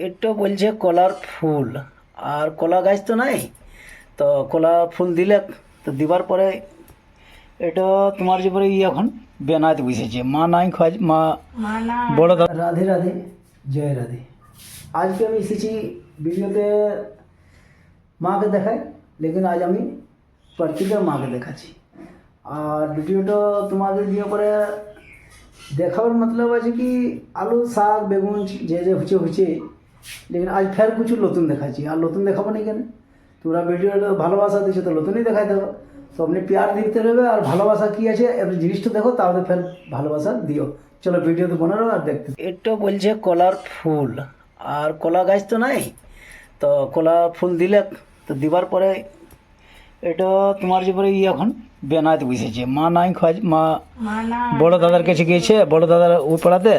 এটা বলছে কলার ফুল, আর কলা গাছ তো নাই, তো কলা ফুল দিলে তো দিবার পরে এটা তোমার যে পরে এখন বেনাতে বসেছে। মা নাই খোঁজ, মা বড় দাদা। রাধে রাধে, জয় রাধে। আজকে আমি এসেছি ভিডিওতে মাকে দেখাই, লেকিন আজ আমি প্রত্যেকের মাকে দেখাচ্ছি। আর ভিডিওটা তোমাদের দিয়ে পরে দেখাবার মতলব আছে কি আলু শাক বেগুন যে যে হচ্ছে হচ্ছে, লেকিন আজ ফের কিছু নতুন দেখাচ্ছি। আর নতুন দেখাবো না কেন, তোমরা ভিডিওটা ভালোবাসা দিচ্ছ তো নতুনই দেখাই দেবো। তো আপনি প্যার দিতে রবে আর ভালোবাসা কী আছে এবার জিনিসটা দেখো, তাহলে ফের ভালোবাসা দিও। চলো ভিডিওতে বানানো আর দেখতে। এটা বলছে কলার ফুল, আর কলা গাছ তো নাই, তো কলা ফুল দিলে তো দিবার পরে এটা তোমার যে পরে এখন বেনাতে বসেছে। মা নাই খোঁজ, মা বড় দাদার কাছে গিয়েছে, বড় দাদার ওই পাড়াতে।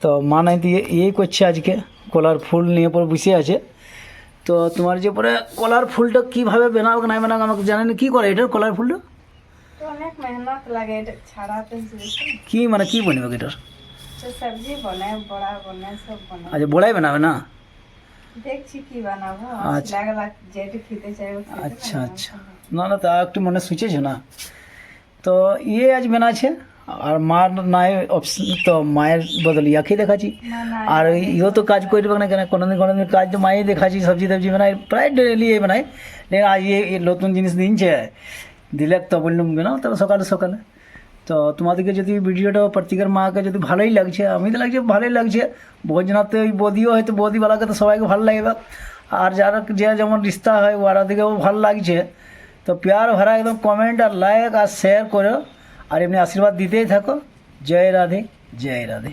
তো মা নাই দিয়ে এই করছে আজকে, কলার ফুল নিয়ে পরে বসে আছে। তো তোমার যে পরে কলার ফুলটা কীভাবে বানাবো নাই বানাবো আমাকে জানেন, কী করে এটার কলার ফুলটা? অনেক মেহনত লাগে এটা ছাড়াতে। কী মানে কী বানাবে এটার? সবজি বানায়, বড়া বানায়, সব বানায়। আচ্ছা, বড়াই বানাবে না? দেখছি কি বানাবো, আচ্ছা। লাগলা যেটা খেতে চাইবো। আচ্ছা আচ্ছা, না না তা একটু মনে সুচেছে না। তো ইয়ে আজ বানাচ্ছে, আর মার নাই অপশন, তো মায়ের বদল ইয়াকেই দেখাচ্ছি। আর ইও তো কাজ করবে না কেন, কোনোদিন কাজ তো মায়েই দেখাচ্ছি, সবজি টবজি বানাই প্রায় ডেলি বানাই। লেকিন আজ নতুন জিনিস দিনছে, দিলে তো বললাম বানাও তবে সকালে সকালে। তো তোমাদেরকে যদি ভিডিওটা প্রত্যেকের মাকে যদি ভালোই লাগছে, আমি তো লাগছে ভালোই লাগছে। ভোজনাতে ওই বদিও হয়তো বদিওয়ালাকে তো সবাইকে ভালো লাগবে, আর যারা যে যেমন রিস্তা হয় ওরা দিকেও ভালো লাগছে। তো প্যার ভরা একদম কমেন্ট আর লাইক আর শেয়ার করো, আর এমনি আশীর্বাদ দিতেই থাকো। জয় রাধে, জয় রাধে।